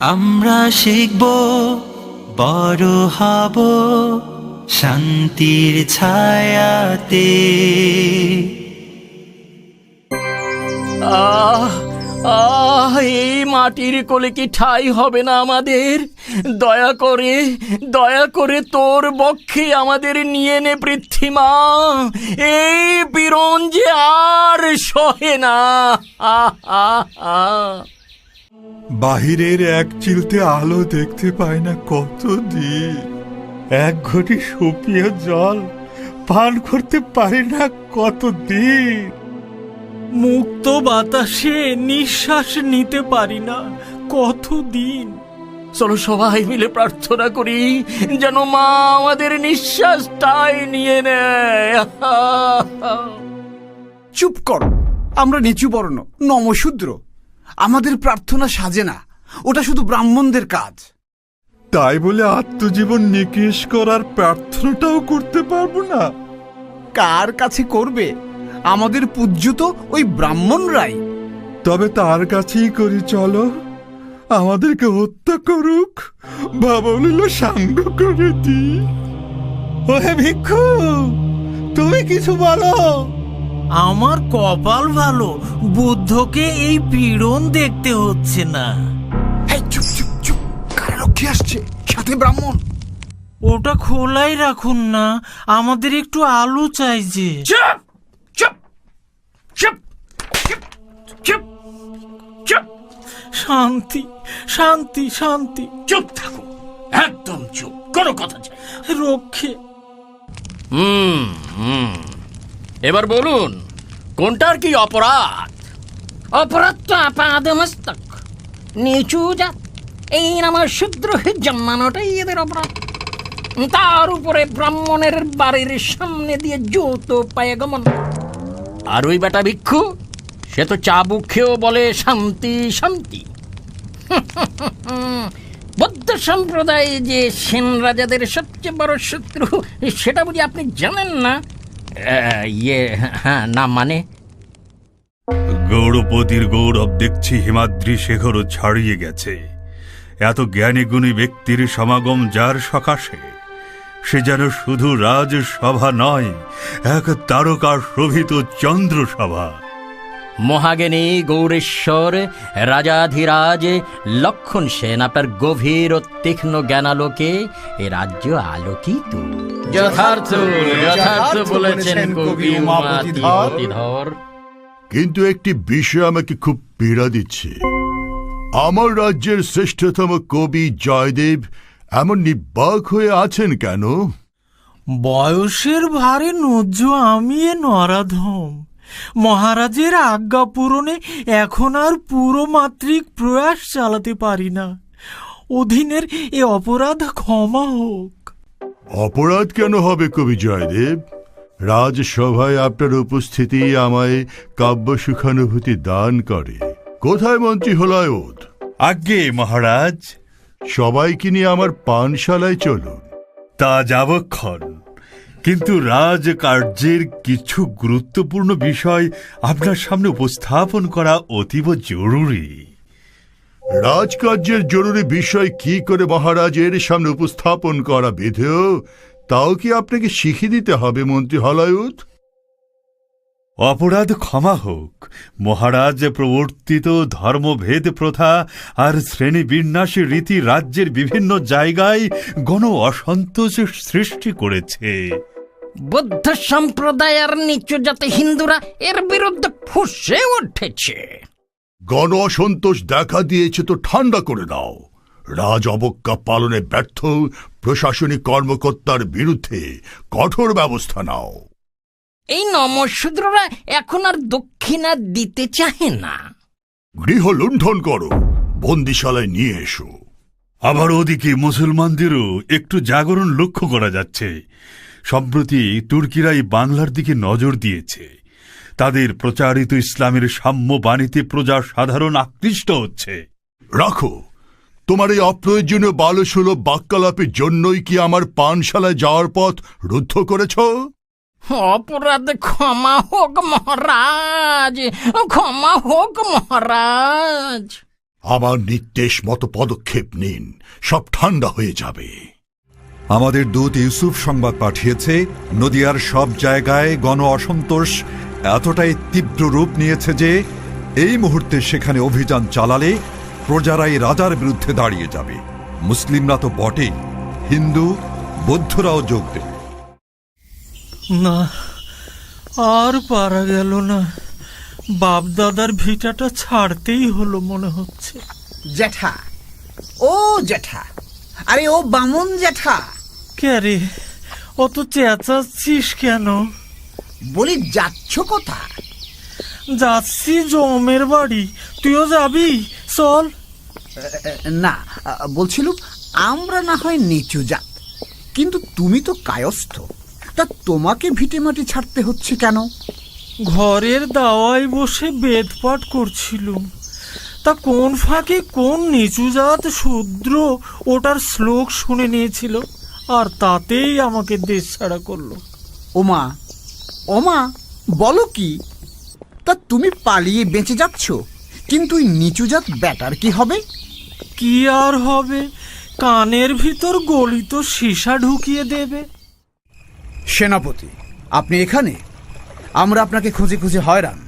আমরা শিখব, বড় হব শান্তির ছায়াতে। আহ আহ এই মাটির কোলে কি ঠাঁই হবে না আমাদের? দয়া করে তোর বক্ষে আমাদের নিয়ে নে পৃথিবী। এই পীড়ন যে আর সহে না। আহ আহ আহ বাহিরের এক চিলতে আলো দেখতে পাই না কতদিন, এক ঘটি সুপিয়ে জল পান করতে পারি না কতদিন, মুক্ত বাতাসে নিঃশ্বাস নিতে পারি না কতদিন। চলো সবাই মিলে প্রার্থনা করি যেন মা আমাদের নিঃশ্বাসটাই নিয়ে নেয়। চুপ করো, আমরা নিচু বর্ণ, নমশূদ্র। আমাদের প্রার্থনা সাজে না, ওটা শুধু ব্রাহ্মণদের কাজ। তাই বলে আত্মজীবন নিকেশ করার প্রার্থনাটাও করতে পারবো না? কার কাছে করবে? আমাদের পূজ্য তো ওই ব্রাহ্মণরাই। তবে তার কাছেই করি, চলো। আমাদেরকে হত্যা করুক, বাবলিল সাঙ্গ করে দি। ওহে ভিক্ষু, তুমি কিছু বলো। আমার কপাল ভালো, বুদ্ধকে এই পীড়ন দেখতে হচ্ছে না। এই চুপ চুপ চুপ, কারারক্ষী আসছে, সাথে ব্রাহ্মণ। ওটা খোলাই রাখুন না, আমাদের একটু আলো চাই যে। চুপ চুপ চুপ চুপ চুপ চুপ শান্তি শান্তি শান্তি। চুপ থাকো, একদম চুপ, কোনো কথা চাই। রক্ষে। এবার বলুন, কোনটার কি অপরাধ? অপরাধ তো আপাদমস্তক, নিচু জাত, এই আমার শূদ্র জন্মানোটাই এদের অপরাধ। তার উপরে ব্রাহ্মণের বাড়ির সামনে দিয়ে জুতো পায়ে গমন। আর ওই বেটা ভিক্ষু, সে তো চাবুক খেয়েও বলে শান্তি শান্তি। বৌদ্ধ সম্প্রদায় যে সেন রাজাদের সবচেয়ে বড় শত্রু, সেটা বুঝি আপনি জানেন না? হ্যাঁ, না মানে? গৌরপতির গৌরব দেখছি হিমাদ্রি শেখরও ছাড়িয়ে গেছে। এত জ্ঞানী গুণী ব্যক্তির সমাগম যার সকাশে, সে যেন শুধু রাজসভা নয়, এক তারকা শোভিত চন্দ্রসভা। মহাজ্ঞানী গৌরেশ্বর রাজাধিরাজ লক্ষণ সেন আপনার গভীর ও তীক্ষ্ণ জ্ঞানালোকে এ রাজ্য আলোকিত। যথার্থ যথার্থ বলেছেন কবি উমাপতিধর। কিন্তু একটি বিষয় আমাকে খুব পীড়া দিচ্ছে। আমার রাজ্যের শ্রেষ্ঠতম কবি জয়দেব এমন নির্বাক হয়ে আছেন কেন? বয়সের ভারে নজ্জ আমি এ নরাধম। মহারাজের আজ্ঞা পূরণে এখন আর পুরোমাত্রিক প্রয়াস চালাতে পারি না। অধীনের এ অপরাধ ক্ষমা হোক। অপরাধ কেন হবে কবি জয়দেব? রাজসভায় আপনার উপস্থিতি আমায় কাব্য সুখানুভূতি দান করে। কোথায় মন্ত্রী হলায়ত? আজ্ঞে মহারাজ। সবাইকে নিয়ে আমার পানশালায় চলুন। তা যাবক্ষণ, কিন্তু রাজকার্যের কিছু গুরুত্বপূর্ণ বিষয় আপনার সামনে উপস্থাপন করা অতীব জরুরি। রাজকার্যের জরুরি বিষয় কি করে মহারাজের সামনে উপস্থাপন করা বিধেয়, তাও কি আপনাকে শিখিয়ে দিতে হবে মন্ত্রী হলায়ত? অপরাধ ক্ষমা হোক। মহারাজ প্রবর্তিত ধর্মভেদ প্রথা আর শ্রেণীবিন্যাসী রীতি রাজ্যের বিভিন্ন জায়গায় গণ অসন্তোষ সৃষ্টি করেছে। বৌদ্ধ সম্প্রদায়ের নিচু জাতি হিন্দুরা এর বিরুদ্ধে ফুঁসে উঠেছে। গণ অসন্তোষ দেখা দিয়েছে তো ঠান্ডা করে দাও। রাজ অবজ্ঞা পালনে ব্যর্থ প্রশাসনিক কর্মকর্তার বিরুদ্ধে কঠোর ব্যবস্থা নাও। এই নমশূদ্ররা এখন আর দক্ষিণা দিতে চাহে না। গৃহ লুণ্ঠন করো, বন্দিশালায় নিয়ে এসো। আবার ওদিকে মুসলমানদেরও একটু জাগরণ লক্ষ্য করা যাচ্ছে। সম্প্রতি তুর্কিরাই বাংলার দিকে নজর দিয়েছে। তাদের প্রচারিত ইসলামের সাম্য বাণীতে প্রজা সাধারণ আকৃষ্ট হচ্ছে। রাখো, তোমার এই অপ্রয়োজনীয় বালসুলভ বাক্যালাপের জন্যই কি আমার পানশালায় যাওয়ার পথ রুদ্ধ করেছ? অপরাধ ক্ষমা হোক মহারাজ, ক্ষমা হোক মহারাজ। আমার নির্দেশ মতো পদক্ষেপ নিন, সব ঠান্ডা হয়ে যাবে। আমাদের দূত ইউসুফ সংবাদ পাঠিয়েছে, নদিয়ার সব জায়গায় গণ অসন্তোষ এতটাই তীব্র রূপ নিয়েছে যে এই মুহূর্তে সেখানে অভিযান চালালে প্রজারাই রাজার বিরুদ্ধে দাঁড়িয়ে যাবে। মুসলিমরা তো বটেই, হিন্দু বৌদ্ধরাও যোগ দেবে। না, আর পারা গেল না। বাপদাদার ভিটাটা ছাড়তেই হলো মনে হচ্ছে। জ্যাঠা, ও জ্যাঠা, আরে ও বামন জ্যাঠা, কে রে, অত চেঁচাচ্ছিস কেন? বলি যাচ্ছ কোথা? যাচ্ছি জমের বাড়ি, তুইও যাবি? চল। না, বলছিলুম আমরা না হয় নিচু জাত, কিন্তু তুমি তো কায়স্থ, তা তোমাকে ভিটে মাটি ছাড়তে হচ্ছে কেন? ঘরের দাওয়ায় বসে বেদপাঠ করছিলুম, তা কোন ফাঁকে কোন নিচু জাত শূদ্র ওটার শ্লোক শুনে নিয়েছিল, আর তাতেই আমাকে দেশ ছাড়া করলো। ওমা ওমা, বলো কি? তা তুমি পালিয়ে বেঁচে যাচ্ছ, কিন্তু ওই নিচু জাত ব্যাটার কি হবে? কি আর হবে, কানের ভিতর গলিত সীসা ঢুকিয়ে দেবে। সেনাপতি, আপনি এখানে? আমরা আপনাকে খুঁজে খুঁজে হয়রান।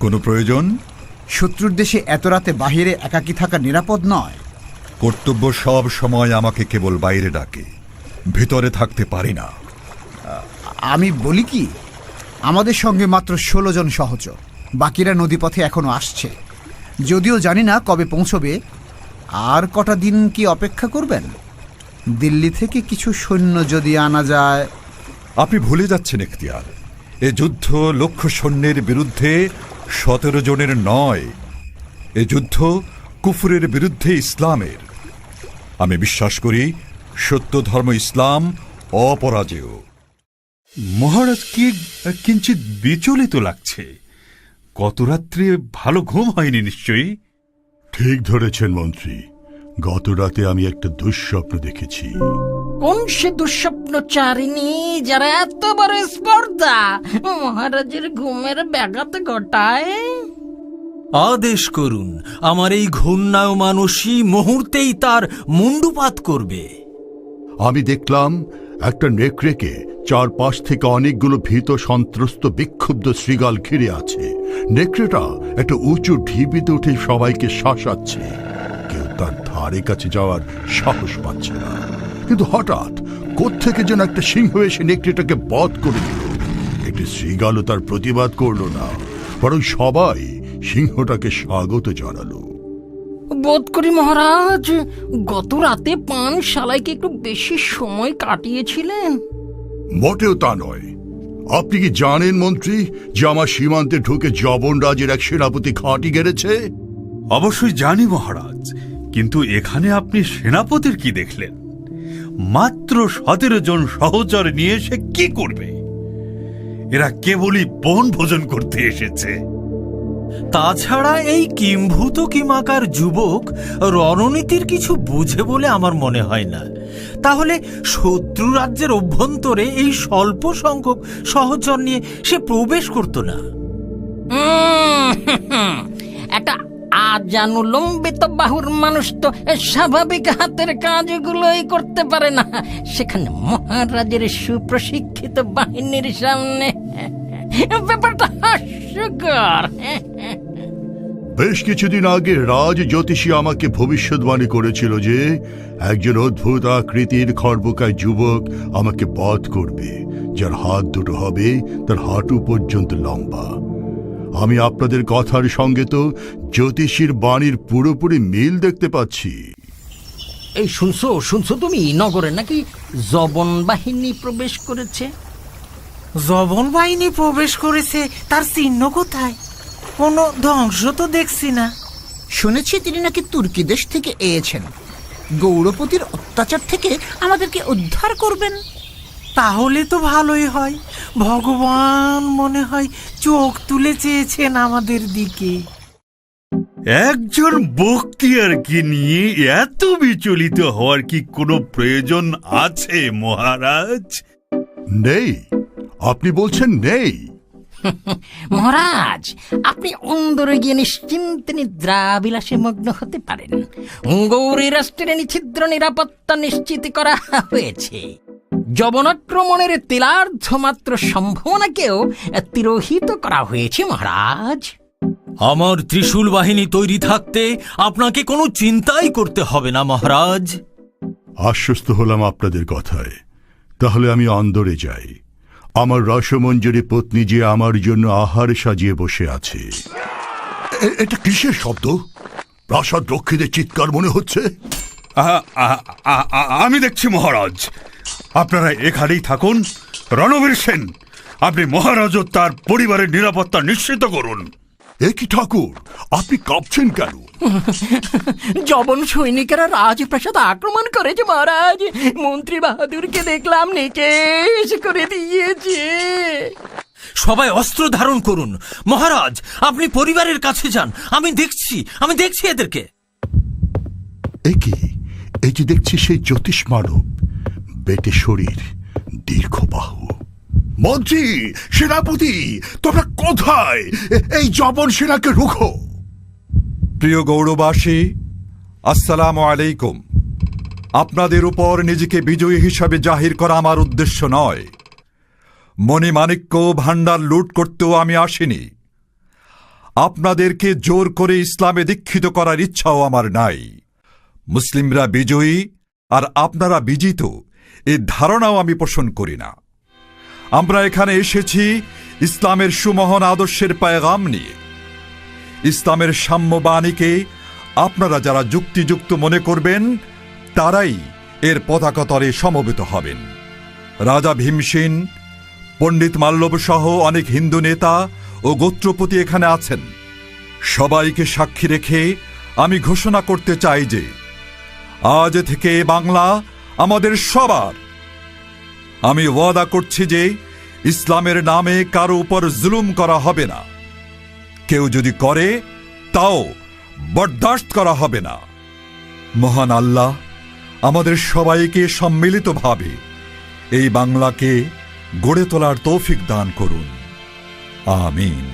কোনো প্রয়োজন? শত্রুর দেশে এত রাতে বাহিরে একাকী থাকা নিরাপদ নয়। কর্তব্য সব সময় আমাকে কেবল বাইরে ডাকে, ভিতরে থাকতে পারি না। আমি বলি কি, আমাদের সঙ্গে মাত্র 16 জন সহচর, বাকিরা নদীপথে এখনো আসছে। যদিও জানি না কবে পৌঁছবে। আর কটা দিন কি অপেক্ষা করবেন? দিল্লি থেকে কিছু সৈন্য যদি আনা যায়। আপনি ভুলে যাচ্ছেন এখতিয়ার, এ যুদ্ধ লক্ষ সৈন্যের বিরুদ্ধে 17 জনের নয়। এ যুদ্ধ কুফরের বিরুদ্ধে ইসলামের। আমি বিশ্বাস করি সত্য ধর্ম ইসলাম অপরাজেয়। মহারাজ কি কিঞ্চিত বিচলিত লাগছে? গত রাত্রে ভালো ঘুম হয়নি নিশ্চয়ই? ঠিক ধরেছেন মন্ত্রী, গত রাতে আমি একটা দুঃস্বপ্ন দেখেছি। কোন সে দুঃস্বপ্নচারিণী যারা এত বড় স্পর্ধা মহারাজের ঘুমের ব্যাঘাত ঘটায়? আদেশ করুন, আমার এই ঘূর্ণায় মানুষই মুহূর্তেই তার মুন্ডুপাত করবে। আমি দেখলাম একটা নেকড়েকে চারপাশ থেকে অনেকগুলো ভীত সন্ত্রস্ত বিক্ষুব্ধ শৃগাল ঘিরে আছে। নেকড়েটা একটা উঁচু ঢিবিতে উঠে সবাইকে শাসাচ্ছে। কেউ তার ধারে কাছে যাওয়ার সাহস পাচ্ছে না। কিন্তু হঠাৎ কোত্থেকে যেন একটা সিংহ এসে নেকড়েটাকে বধ করে দিল। একটি শৃগালও তার প্রতিবাদ করলো না, বরং সবাই সিংহটাকে স্বাগত জানালো। বোধ করি মহারাজ গত রাতে পানশালায় একটু বেশি সময় কাটিয়েছিলেন। মোটেও তা নয়। আপনি কি জানেন মন্ত্রী যে আমার সীমান্তে ঢুকে জবন রাজের এক সেনাপতি ঘাঁটি গেড়েছে? অবশ্যই জানি মহারাজ, কিন্তু এখানে আপনি সেনাপতির কি দেখলেন? মাত্র 17 জন সহচর নিয়ে সে কি করবে? এরা কেবলই বন ভোজন করতে এসেছে। তাছাড়া এই কিম্ভূত কিমাকার যুবক রণনীতির কিছু বুঝে বলে আমার মনে হয় না। তাহলে শত্রু রাজ্যের অভ্যন্তরে এই স্বল্প সংখ্যক সহচর নিয়ে সে প্রবেশ করত না। একটা আজানুলম্বিত বাহুর মানুষ তো স্বাভাবিক হাতের কাজগুলোই করতে পারে না, সেখানে মহারাজের সুপ্রশিক্ষিত বাহিনীর সামনে। ব্যাপারটা হাস্যকর। বেশ কিছুদিন আগে রাজ জ্যোতিষী আমাকে ভবিষ্যৎবাণী করেছিল যে একজন অদ্ভুত আকৃতির খর্বকায় যুবক আমাকে বধ করবে, যার হাত দুটো হবে তার হাঁটু পর্যন্ত লম্বা। আমি আপনাদের কথার সঙ্গে তো জ্যোতিষীর বাণীর পুরোপুরি মিল দেখতে পাচ্ছি। এই শুনছো তুমি নগরে নাকি জবন বাহিনী প্রবেশ করেছে? জবন বাহিনী প্রবেশ করেছে, তার চিহ্ন কোথায়? কোনো ধ্বংস তো দেখছি না। শুনেছি তিনি নাকি তুর্কি দেশ থেকে এসেছেন, গৌরপতির অত্যাচার থেকে আমাদেরকে উদ্ধার করবেন। তাহলে তো ভালোই হয়, ভগবান মনে হয় চোখ তুলে চেয়েছেন আমাদের দিকে। একজন বক্তিয়ারকে নিয়ে এত বিচলিত হওয়ার কি কোনো প্রয়োজন আছে মহারাজ? নেই? আপনি বলছেন নেই? মহারাজ, আপনি অন্দরে গিয়ে নিশ্চিন্তে নিদ্রাবিলাসে মগ্ন হতে পারেন। গৌরী রাষ্ট্রের নিচ্ছিদ্র নিরাপত্তা নিশ্চিত করা হয়েছে। যবনাক্রমণের তিলার্ধ মাত্র সম্ভাবনাকেও তিরোহিত করা হয়েছে মহারাজ। আমার ত্রিশূল বাহিনী তৈরি থাকতে আপনাকে কোনো চিন্তাই করতে হবে না মহারাজ। আশ্বস্ত হলাম আপনাদের কথায়। তাহলে আমি অন্দরে যাই। আমার রসমঞ্জরি পত্নী যে আমার জন্য আহার সাজিয়ে বসে আছে। এটা কিসের শব্দ? প্রাসাদ রক্ষীদের চিৎকার মনে হচ্ছে। আমি দেখছি মহারাজ, আপনারা এখানেই থাকুন। রণবীর সেন, আপনি মহারাজ ও তার পরিবারের নিরাপত্তা নিশ্চিত করুন। এ কি ঠাকুর, আপনি কাঁপছেন কেন? যবন সৈনিকেরা রাজপ্রাসাদ আক্রমণ করেছে মহারাজ। মন্ত্রী বাহাদুরকে দেখলাম নিকেশ করে দিয়েছে। সবাই অস্ত্র ধারণ করুন। মহারাজ, আপনি পরিবারের কাছে যান। আমি দেখছি এদেরকে। এ কি? এই যে দেখছি সেই জ্যোতিষ মানব, বেটে শরীর, দীর্ঘ বাহু। মন্ত্রী, সেনাপতি, তোমরা কোথায়? এই যবন সেনাকে রুখো। প্রিয় গৌরবাসী, আসসালামু আলাইকুম। আপনাদের উপর নিজেকে বিজয়ী হিসাবে জাহির করা আমার উদ্দেশ্য নয়। মণিমাণিক্য ভাণ্ডার লুট করতেও আমি আসিনি। আপনাদেরকে জোর করে ইসলামে দীক্ষিত করার ইচ্ছাও আমার নাই। মুসলিমরা বিজয়ী আর আপনারা বিজিত, এ ধারণাও আমি পোষণ করি না। আমরা এখানে এসেছি ইসলামের সুমহান আদর্শের পায়গাম নিয়ে। ইসলামের সাম্যবাণীকে আপনারা যারা যুক্তিযুক্ত মনে করবেন, তারাই এর পতাকাতলে সমবেত হবেন। রাজা ভীমসেন, পণ্ডিত মাল্লব সহ অনেক হিন্দু নেতা ও গোত্রপতি এখানে আছেন। সবাইকে সাক্ষী রেখে আমি ঘোষণা করতে চাই যে আজ থেকে বাংলা আমাদের সবার। আমি ওয়াদা করছি যে ইসলামের নামে কারো উপর জুলুম করা হবে না। কেউ যদি করে তাও বরদাস্ত করা হবে না। মহান আল্লাহ আমাদের সবাইকে সম্মিলিতভাবে এই বাংলাকে গড়ে তোলার তৌফিক দান করুন। আমিন।